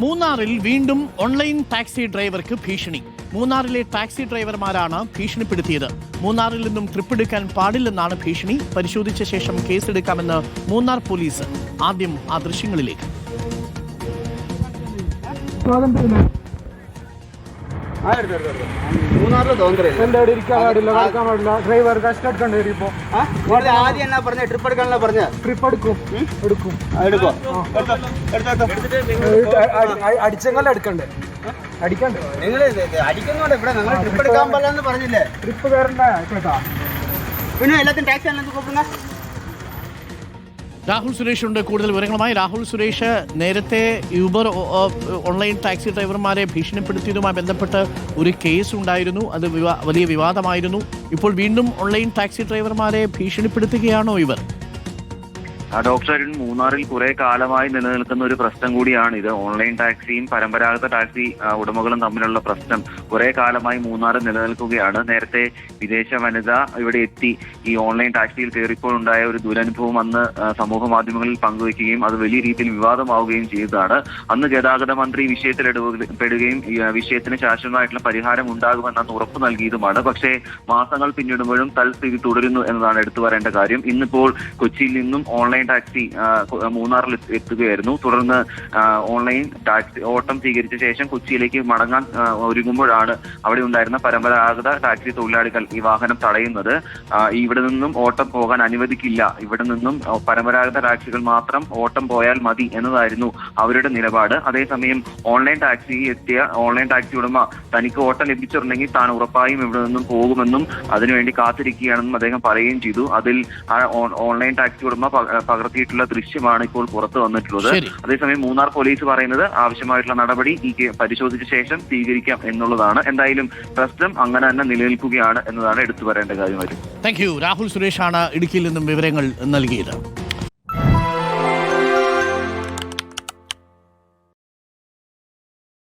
മൂന്നാറിൽ വീണ്ടും online taxi ഡ്രൈവർക്ക് ഭീഷണി. മൂന്നാറിലെ ടാക്സി ഡ്രൈവർമാരാണ് ഭീഷണിപ്പെടുത്തിയത്. മൂന്നാറിൽ നിന്നും ട്രിപ്പെടുക്കാൻ പാടില്ലെന്നാണ് ഭീഷണി. പരിശോധിച്ച ശേഷം കേസെടുക്കാമെന്ന് മൂന്നാർ പോലീസ്. ആദ്യം ആ ദൃശ്യങ്ങളിലേക്ക്. മൂന്നാറില് ഡ്രൈവർ കഷ്ടപ്പെടേണ്ടി വരും. ഇപ്പൊ ആദ്യം എന്നാ പറഞ്ഞ ട്രിപ്പ് എടുക്കാനല്ല പറഞ്ഞ ട്രിപ്പ് എടുക്കും. അടിച്ചെങ്കിലും എടുക്കണ്ടേ? അടിക്കണ്ടേ? നിങ്ങൾ അടിക്കുന്നുണ്ട് ഇവിടെ. നിങ്ങൾ ട്രിപ്പ് എടുക്കാൻ പാടില്ലെന്ന് പറഞ്ഞില്ലേ? ട്രിപ്പ് കയറണ്ട ചേട്ടാ. പിന്നെ എല്ലാത്തിനും ടാക്സി ആണെന്ന് കൊടുക്കുന്ന രാഹുൽ സുരേഷ് ഉണ്ട് കൂടുതൽ വിവരങ്ങളുമായി. രാഹുൽ സുരേഷ്, നേരത്തെ യൂബർ ഓൺലൈൻ ടാക്സി ഡ്രൈവർമാരെ ഭീഷണിപ്പെടുത്തിയതുമായി ബന്ധപ്പെട്ട് ഒരു കേസ് ഉണ്ടായിരുന്നു. അത് വലിയ വിവാദമായിരുന്നു. ഇപ്പോൾ വീണ്ടും ഓൺലൈൻ ടാക്സി ഡ്രൈവർമാരെ ഭീഷണിപ്പെടുത്തുകയാണോ ഇവർ? ഡോക്ടർ അരുൺ, മൂന്നാറിൽ കുറെ കാലമായി നിലനിൽക്കുന്ന ഒരു പ്രശ്നം കൂടിയാണ് ഇത്. ഓൺലൈൻ ടാക്സിയും പരമ്പരാഗത ടാക്സി ഉടമകളും തമ്മിലുള്ള പ്രശ്നം കുറെ കാലമായി മൂന്നാറിൽ നിലനിൽക്കുകയാണ്. നേരത്തെ വിദേശ വനിത ഇവിടെ എത്തി ഈ ഓൺലൈൻ ടാക്സിയിൽ കയറിപ്പോൾ ഉണ്ടായ ഒരു ദുരനുഭവം അന്ന് സമൂഹ മാധ്യമങ്ങളിൽ പങ്കുവയ്ക്കുകയും അത് വലിയ രീതിയിൽ വിവാദമാവുകയും ചെയ്തതാണ്. അന്ന് ഗതാഗത മന്ത്രി വിഷയത്തിൽ ഇടപെടുകയും വിഷയത്തിന് ശാശ്വതമായിട്ടുള്ള പരിഹാരം ഉണ്ടാകുമെന്ന് അന്ന് ഉറപ്പ് നൽകിയതുമാണ്. പക്ഷേ മാസങ്ങൾ പിന്നിടുമ്പോഴും തൽസ്ഥിതി തുടരുന്നു എന്നതാണ് എടുത്തു പറയേണ്ട കാര്യം. ഇന്നിപ്പോൾ കൊച്ചിയിൽ നിന്നും ഓൺലൈൻ ടാക്സി മൂന്നാറിൽ എത്തുകയായിരുന്നു. തുടർന്ന് ഓൺലൈൻ ടാക്സി ഓട്ടം സ്വീകരിച്ച ശേഷം കൊച്ചിയിലേക്ക് മടങ്ങാൻ ഒരുങ്ങുമ്പോഴാണ് അവിടെ ഉണ്ടായിരുന്ന പരമ്പരാഗത ടാക്സി തൊഴിലാളികൾ ഈ വാഹനം തടയുന്നത്. ഇവിടെ നിന്നും ഓട്ടം പോകാൻ അനുവദിക്കില്ല, ഇവിടെ നിന്നും പരമ്പരാഗത ടാക്സികൾ മാത്രം ഓട്ടം പോയാൽ മതി എന്നതായിരുന്നു അവരുടെ നിലപാട്. അതേസമയം ഓൺലൈൻ ടാക്സി എത്തിയ ഓൺലൈൻ ടാക്സി ഉടമ തനിക്ക് ഓട്ടം ലഭിച്ചിട്ടുണ്ടെങ്കിൽ താൻ ഉറപ്പായും ഇവിടെ നിന്നും പോകുമെന്നും അതിനുവേണ്ടി കാത്തിരിക്കുകയാണെന്നും അദ്ദേഹം പറയുകയും ചെയ്തു. അതിൽ ഓൺലൈൻ ടാക്സി ഉടമ പകർത്തിയിട്ടുള്ള ദൃശ്യമാണ് ഇപ്പോൾ പുറത്തു വന്നിട്ടുള്ളത്. അതേസമയം മൂന്നാർ പോലീസ് പറയുന്നത് ആവശ്യമായിട്ടുള്ള നടപടി ഈ പരിശോധിച്ച ശേഷം സ്വീകരിക്കാം എന്നുള്ളതാണ്. എന്തായാലും പ്രശ്നം അങ്ങനെ തന്നെ നിലനിൽക്കുകയാണ് എന്നതാണ് എടുത്തു പറയേണ്ട കാര്യമായിരുന്നു. Thank you. രാഹുൽ സുരേഷാണ് ഇടുക്കിയിൽ നിന്നും വിവരങ്ങൾ നൽകിയത്.